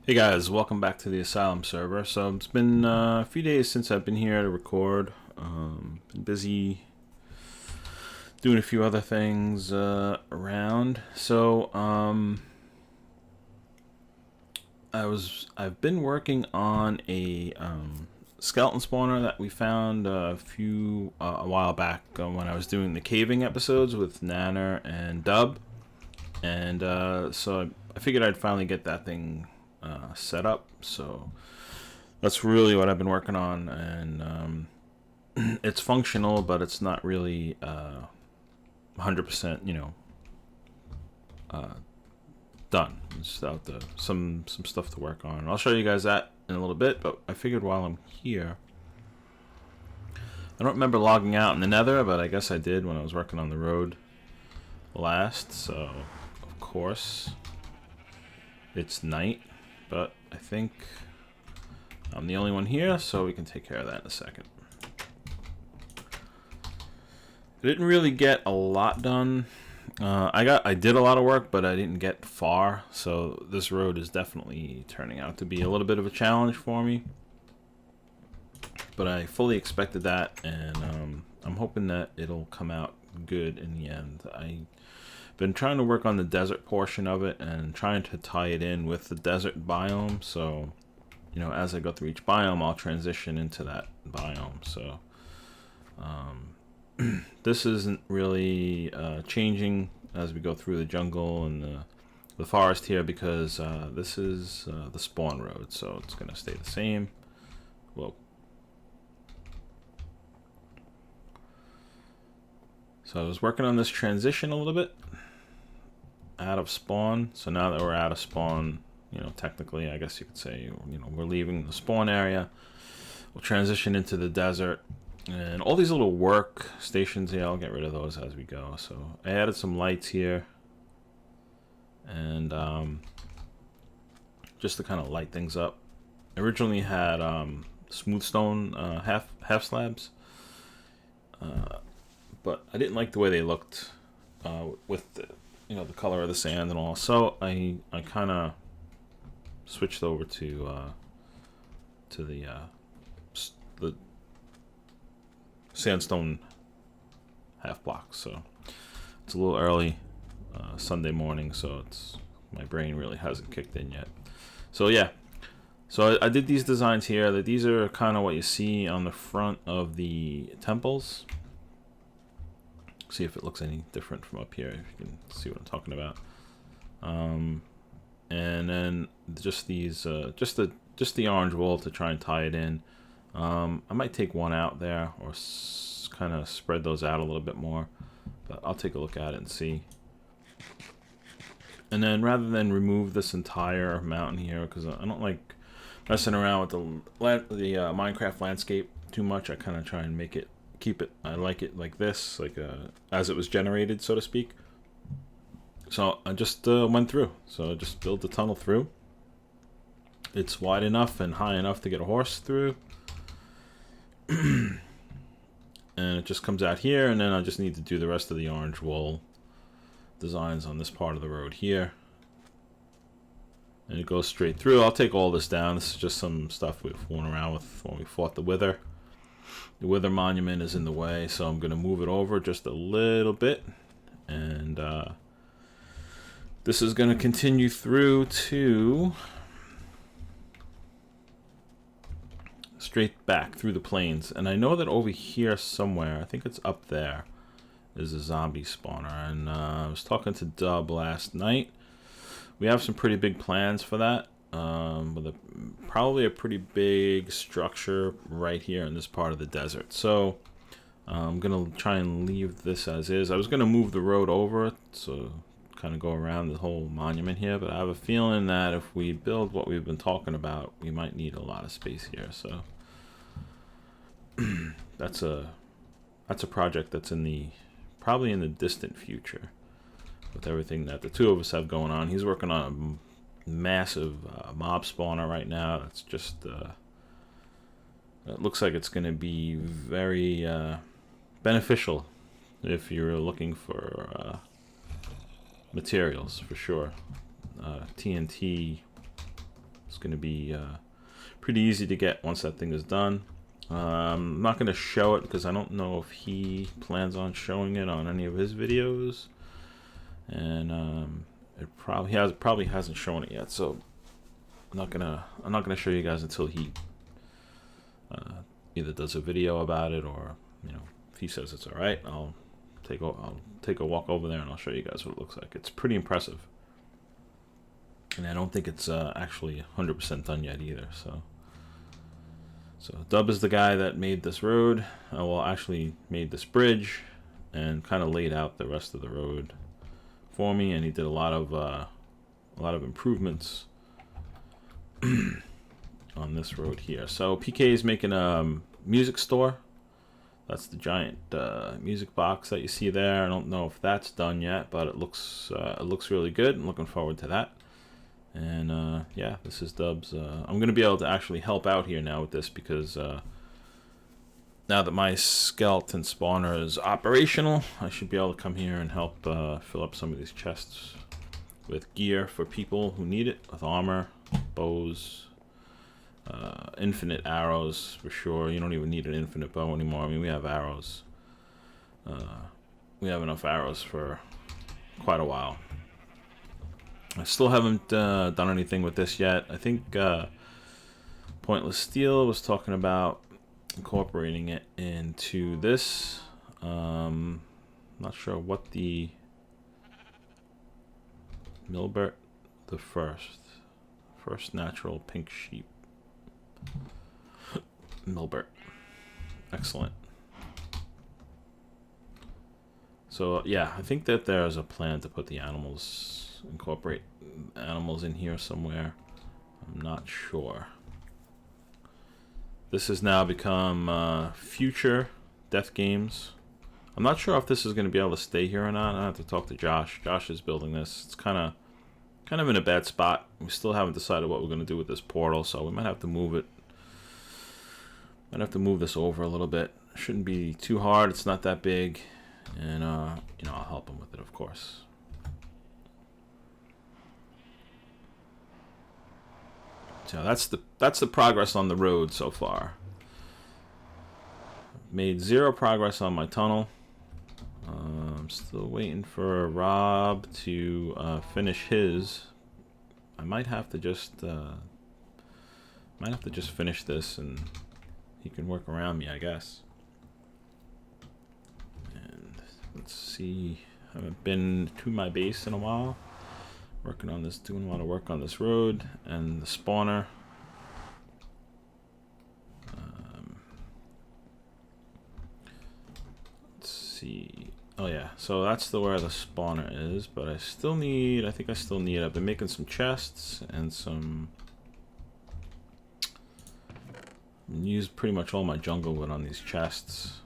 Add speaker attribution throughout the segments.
Speaker 1: Hey guys, welcome back to the Asylum server. So it's been a few days since I've been here to record. Been busy doing a few other things around. So I've been working on a skeleton spawner that we found a while back when I was doing the caving episodes with Nanner and Dub, and so I figured I'd finally get that thing set up. So that's really what I've been working on, and it's functional, but it's not really 100%, done. It's out there, some stuff to work on. I'll show you guys that in a little bit, but I figured while I'm here, I don't remember logging out in the Nether, but I guess I did when I was working on the road last. So of course it's night, but I think I'm the only one here, so we can take care of that in a second. I didn't really get a lot done. I did a lot of work, but I didn't get far, so this road is definitely turning out to be a little bit of a challenge for me. But I fully expected that, and I'm hoping that it'll come out good in the end. I've been trying to work on the desert portion of it and trying to tie it in with the desert biome, so as I go through each biome, I'll transition into that biome. So this isn't really changing as we go through the jungle and the forest here, because this is the spawn road, so it's going to stay the same. Whoa. So I was working on this transition a little bit out of spawn. So now that we're out of spawn, technically, I guess you could say, we're leaving the spawn area. We'll transition into the desert. And all these little work stations here, I'll get rid of those as we go. So I added some lights here, and just to kind of light things up. I originally had smooth stone half slabs, but I didn't like the way they looked with the the color of the sand and all. So I kind of switched over to the sandstone half blocks. So it's a little early Sunday morning, so my brain really hasn't kicked in yet. So yeah, so I did these designs here. That these are kind of what you see on the front of the temples. See if it looks any different from up here, if you can see what I'm talking about. And then just these just the orange wool to try and tie it in. I might take one out there, or kind of spread those out a little bit more, but I'll take a look at it and see. And then rather than remove this entire mountain here, because I don't like messing around with the Minecraft landscape too much, I kind of try and keep it. I like it like this, like as it was generated, so to speak. So I just went through. So I just built the tunnel through. It's wide enough and high enough to get a horse through. And it just comes out here, and then I just need to do the rest of the orange wool designs on this part of the road here. And it goes straight through. I'll take all this down. This is just some stuff we've flown around with when we fought the Wither. The Wither monument is in the way, so I'm going to move it over just a little bit. And this is going to continue through to straight back through the plains. And I know that over here somewhere, I think it's up there, is a zombie spawner. And I was talking to Dub last night. We have some pretty big plans for that. With probably a pretty big structure right here in this part of the desert. So I'm gonna try and leave this as is. I was gonna move the road over, so kind of go around the whole monument here, but I have a feeling that if we build what we've been talking about, we might need a lot of space here. So that's a project that's probably in the distant future, with everything that the two of us have going on. He's working on a massive mob spawner right now. It's just it looks like it's going to be very beneficial if you're looking for materials, for sure. TNT is going to be pretty easy to get once that thing is done. I'm not going to show it because I don't know if he plans on showing it on any of his videos, and it probably hasn't shown it yet. So I'm not gonna show you guys until he either does a video about it, or if he says it's all right, I'll take a walk over there and I'll show you guys what it looks like. It's pretty impressive, and I don't think it's actually 100% done yet either. So Dub is the guy that made this road. Well, actually made this bridge and kind of laid out the rest of the road for me, and he did a lot of improvements on this road here. So PK is making a music store. That's the giant music box that you see there. I don't know if that's done yet, but it looks really good. I'm looking forward to that. And yeah, this is Dub's. I'm gonna be able to actually help out here now with this, because now that my skeleton spawner is operational, I should be able to come here and help fill up some of these chests with gear for people who need it, with armor, bows, infinite arrows for sure. You don't even need an infinite bow anymore. I mean, we have arrows. We have enough arrows for quite a while. I still haven't done anything with this yet. I think Pointless Steel was talking about incorporating it into this. Not sure what the Milbert, the first natural pink sheep. Milbert, excellent. So yeah, I think that there's a plan to put the animals, incorporate animals in here somewhere. I'm not sure. This has now become future death games. I'm not sure if this is going to be able to stay here or not. I have to talk to Josh. Josh is building this. It's kind of in a bad spot. We still haven't decided what we're going to do with this portal, so we might have to move it. Might have to move this over a little bit. Shouldn't be too hard. It's not that big, and I'll help him with it, of course. So that's the progress on the road so far. Made 0 progress on my tunnel. I'm still waiting for Rob to finish his. I might have to just finish this, and he can work around me, I guess. And let's see. I haven't been to my base in a while. Working on this, doing a lot of work on this road and the spawner. Let's see. Oh yeah, so that's where the spawner is, but I think I still need, I've been making some chests and some, used pretty much all my jungle wood on these chests.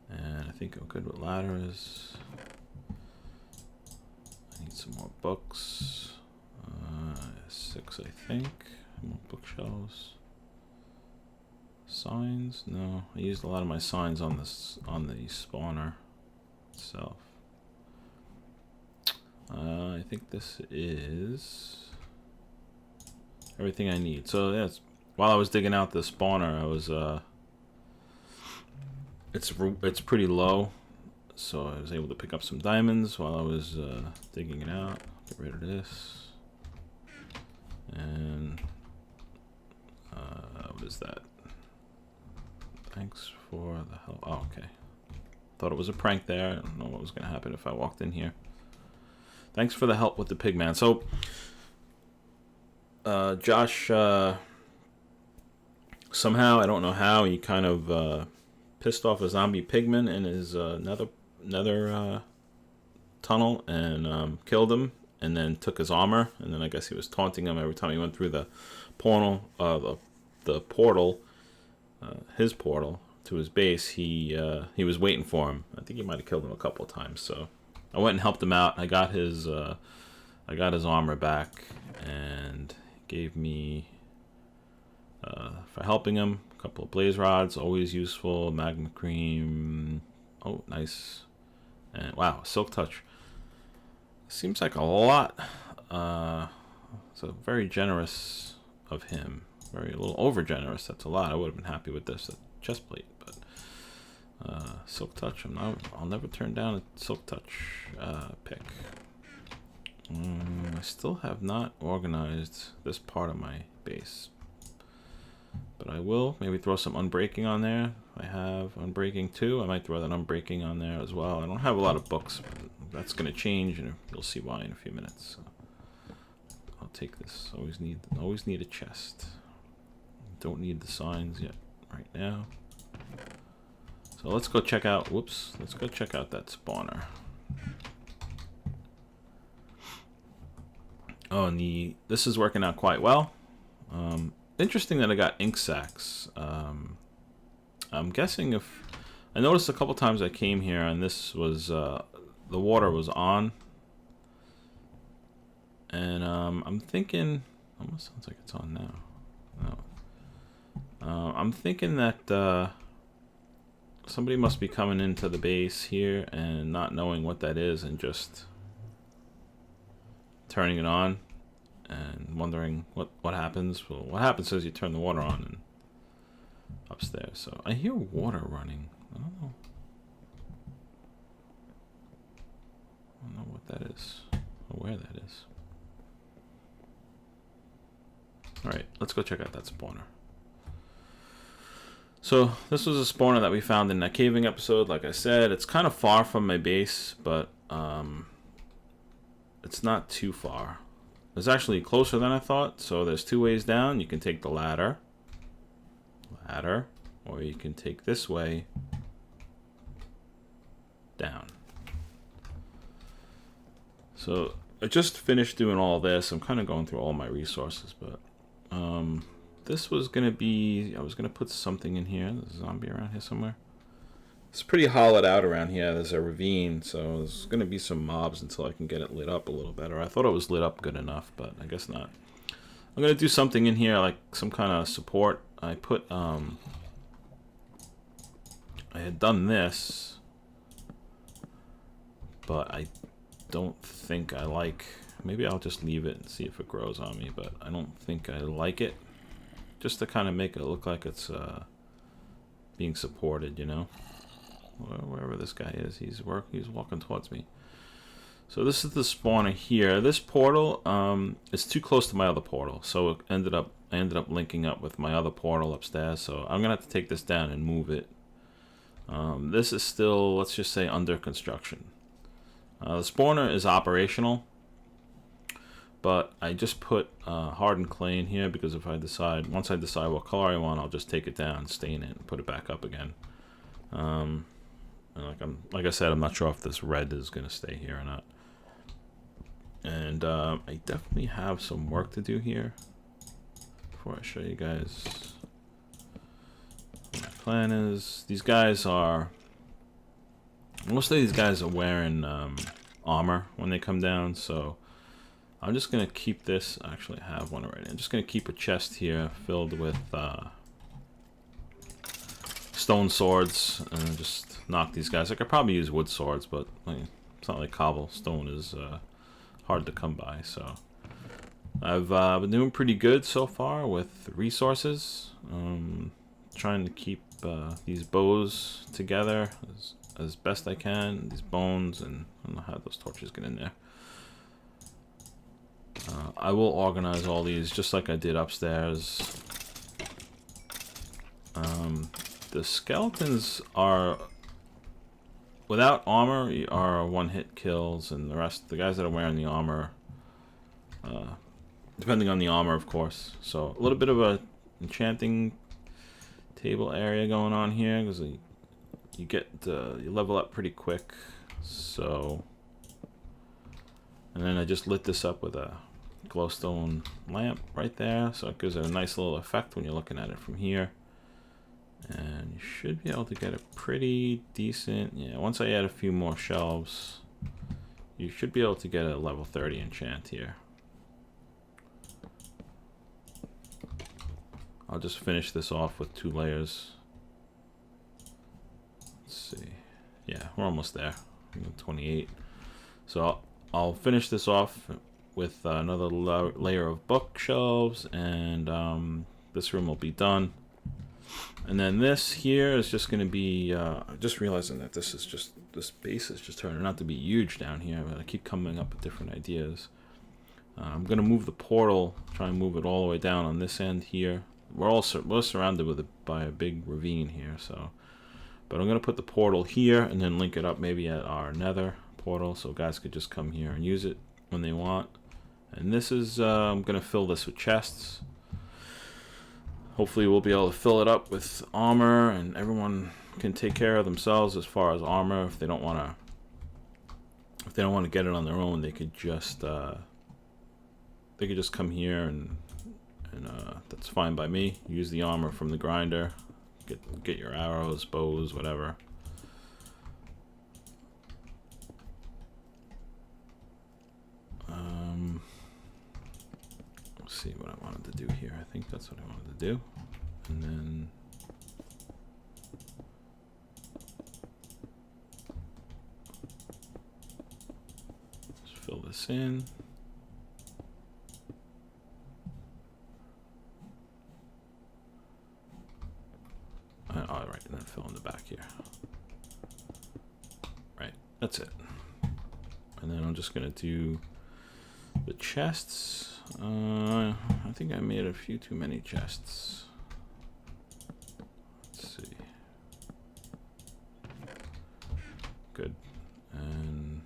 Speaker 1: And I think I'm good with ladders. I need some more books. 6, I think. More bookshelves. Signs? No, I used a lot of my signs on this, on the spawner itself. I think this is everything I need. So yeah, while I was digging out the spawner, I was it's pretty low, so I was able to pick up some diamonds while I was digging it out. Get rid of this, and what is that? Thanks for the help. Oh, okay. Thought it was a prank there. I don't know what was going to happen if I walked in here. Thanks for the help with the pigman. So, Josh, somehow, I don't know how, he kind of pissed off a zombie pigman in his nether tunnel and killed him, and then took his armor, and then I guess he was taunting him every time he went through the portal, his portal to his base. He was waiting for him. I think he might have killed him a couple of times. So I went and helped him out. I got his armor back, and gave me for helping him a couple of blaze rods, always useful. Magma cream. Oh, nice. And wow, silk touch. Seems like a lot. So very generous of him. Very a little over generous. That's a lot. I would have been happy with this chest plate, but silk touch. I'll never turn down a silk touch pick. I still have not organized this part of my base, but I will maybe throw some unbreaking on there. I have unbreaking too. I might throw that unbreaking on there as well. I don't have a lot of books, but that's going to change, and you'll see why in a few minutes. So I'll take this. Always need a chest. Don't need the signs yet right now. So let's go check out. Whoops. Let's go check out that spawner. Oh, and this is working out quite well. Interesting that I got ink sacs. I'm guessing if I noticed a couple times I came here and this was the water was on, and I'm thinking almost sounds like it's on now. No, I'm thinking that somebody must be coming into the base here and not knowing what that is and just turning it on and wondering what happens. Well, what happens is you turn the water on and upstairs. So I hear water running. I don't know what that is or where that is. Alright, let's go check out that spawner. So this was a spawner that we found in that caving episode. Like I said, it's kind of far from my base, but it's not too far. It's actually closer than I thought. So there's two ways down. You can take the ladder, or you can take this way down. So I just finished doing all this. I'm kind of going through all my resources, but this was gonna be, I was gonna put something in here. There's a zombie around here somewhere. It's pretty hollowed out around here. There's a ravine, so there's gonna be some mobs until I can get it lit up a little better. I thought it was lit up good enough, but I guess not. I'm gonna do something in here, like some kind of support. I put I had done this, but I don't think I like. Maybe I'll just leave it and see if it grows on me, but I don't think I like it. Just to kind of make it look like it's being supported, you know. Wherever this guy is, he's walking towards me. So this is the spawner here. This portal is too close to my other portal, so I ended up linking up with my other portal upstairs. So I'm gonna have to take this down and move it. This is still, let's just say, under construction. The spawner is operational, but I just put hardened clay in here because if I decide, once I decide what color I want, I'll just take it down, stain it, and put it back up again. And like I said, I'm not sure if this red is gonna stay here or not. And I definitely have some work to do here before I show you guys what my plan is. These guys are, most of these guys are wearing armor when they come down, so I'm just gonna keep this. Actually, I have one already. I'm just gonna keep a chest here filled with stone swords and just knock these guys. I could probably use wood swords, but it's not like cobblestone is hard to come by. So I've been doing pretty good so far with resources. Trying to keep these bows together as best I can. These bones, and I don't know how those torches get in there. I will organize all these just like I did upstairs. The skeletons are, without armor, are one-hit kills, and the rest, the guys that are wearing the armor, depending on the armor, of course. So a little bit of a enchanting table area going on here because you get you level up pretty quick. So, and then I just lit this up with a glowstone lamp right there, so it gives it a nice little effect when you're looking at it from here. And you should be able to get a pretty decent, yeah, once I add a few more shelves, you should be able to get a level 30 enchant here. I'll just finish this off with 2 layers. Let's see. Yeah, we're almost there. 28. So I'll finish this off with another layer of bookshelves, and this room will be done. And then this here is just going to be, just realizing that this base is just turning out to be huge down here, but I keep coming up with different ideas. I'm going to move the portal, try and move it all the way down on this end here. We're surrounded by a big ravine here, so. But I'm going to put the portal here and then link it up maybe at our nether portal, so guys could just come here and use it when they want. And this is, I'm going to fill this with chests. Hopefully we'll be able to fill it up with armor, and everyone can take care of themselves as far as armor. If they don't want to get it on their own, they could just come here and that's fine by me. Use the armor from the grinder. Get your arrows, bows, whatever. Let's see what I wanted to do here. I think that's what I wanted to do. And then just fill this in. All right, and then fill in the back here. Right, that's it. And then I'm just gonna do the chests. I think I made a few too many chests. Let's see. Good. And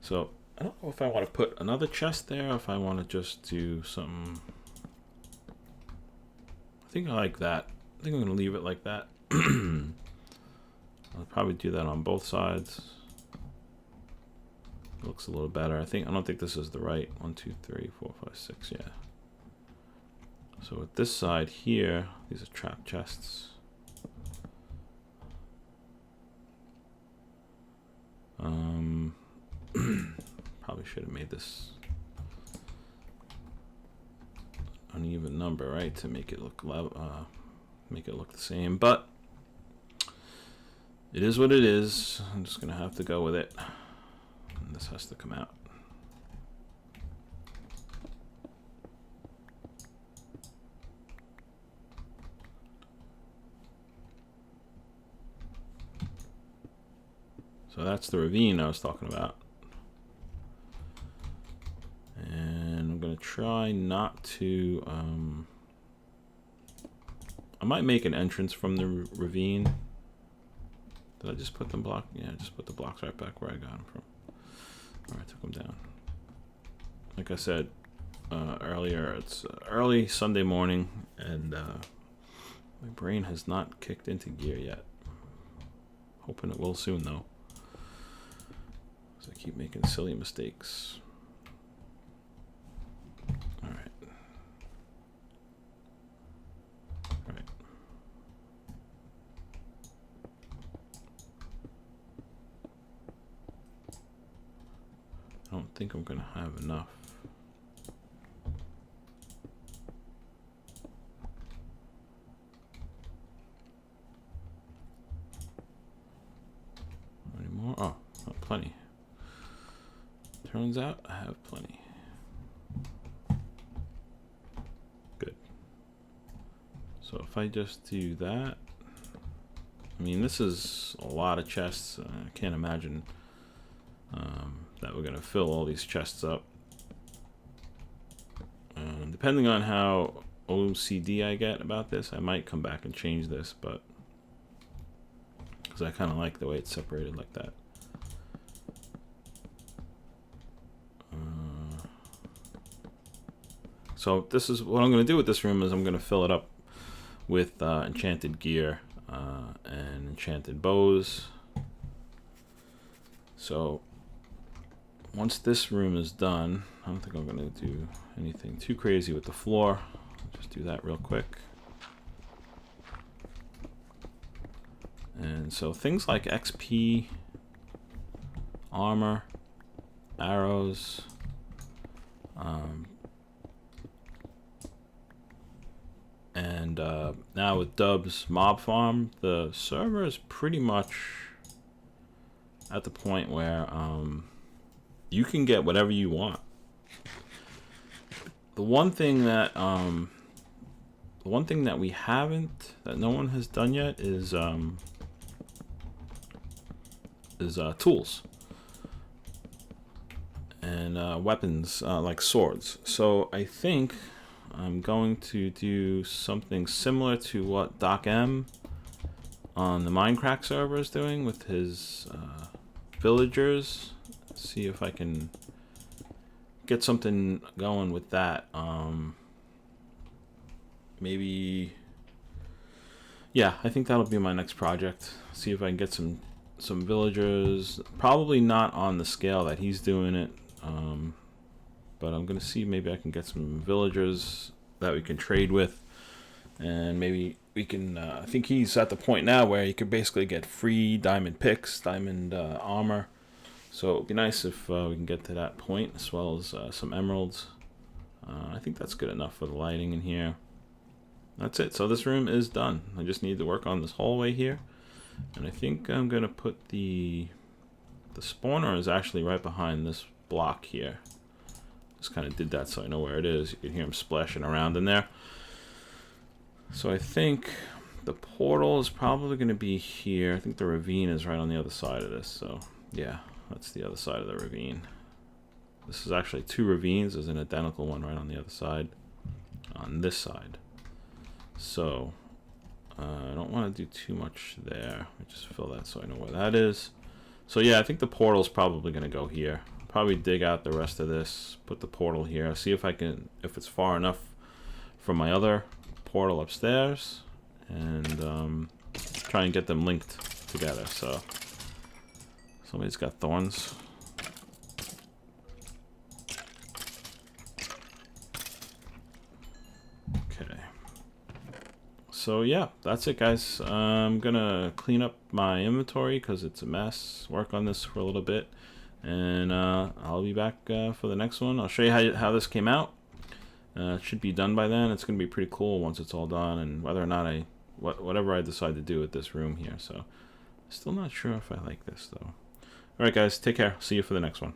Speaker 1: so I don't know if I want to put another chest there, or if I want to just do something. I think I like that. I think I'm gonna leave it like that. I'll probably do that on both sides. It looks a little better. I don't think this is the right 1, 2, 3, 4, 5, 6. Yeah. So with this side here, these are trap chests. Probably should have made this uneven number, right, to make it look the same. But it is what it is. I'm just gonna have to go with it. And this has to come out. So that's the ravine I was talking about. And I'm gonna try not to, I might make an entrance from the ravine. Did I just put them block? Yeah, I just put the blocks right back where I got them from. Or I took them down. Like I said earlier, it's early Sunday morning, and my brain has not kicked into gear yet. Hoping it will soon, though. I keep making silly mistakes. All right. All right. I don't think I'm gonna have enough. Any more? Oh, not plenty. Turns out I have plenty. Good. So if I just do that, I mean, this is a lot of chests. I can't imagine that we're gonna fill all these chests up. Depending on how OCD I get about this, I might come back and change this, but because I kind of like the way it's separated like that. So this is what I'm going to do with this room, is I'm going to fill it up with enchanted gear and enchanted bows. So once this room is done, I don't think I'm going to do anything too crazy with the floor. I'll just do that real quick. And so things like XP, armor, arrows, and now with Dub's mob farm, the server is pretty much at the point where you can get whatever you want. The one thing that we haven't, that no one has done yet, is tools and weapons, like swords. So I think I'm going to do something similar to what Doc M on the Minecraft server is doing with his villagers. See if I can get something going with that. Maybe, yeah, I think that'll be my next project. See if I can get some villagers. Probably not on the scale that he's doing it, but I'm gonna see maybe I can get some villagers that we can trade with, and maybe we can. I think he's at the point now where you could basically get free diamond picks, diamond armor. So it'd be nice if we can get to that point, as well as some emeralds. I think that's good enough for the lighting in here. That's it. So this room is done. I just need to work on this hallway here, and I think I'm gonna put the spawner is actually right behind this block here. Just kind of did that so I know where it is. You can hear him splashing around in there. So I think the portal is probably going to be here. I think the ravine is right on the other side of this. So yeah, that's the other side of the ravine. This is actually two ravines. There's an identical one right on the other side, on this side. So I don't want to do too much there. I just fill that so I know where that is. So yeah, I think the portal is probably going to go here. Probably dig out the rest of this, put the portal here, see if I can, if it's far enough from my other portal upstairs, and try and get them linked together. So somebody's got thorns. Okay. So yeah, that's it, guys. I'm gonna clean up my inventory because it's a mess. Work on this for a little bit, and I'll be back for the next one. I'll show you how this came out. It should be done by then. It's gonna be pretty cool once it's all done, and whether or not whatever I decide to do with this room here. So still not sure if I like this though. All right, guys, take care. See you for the next one.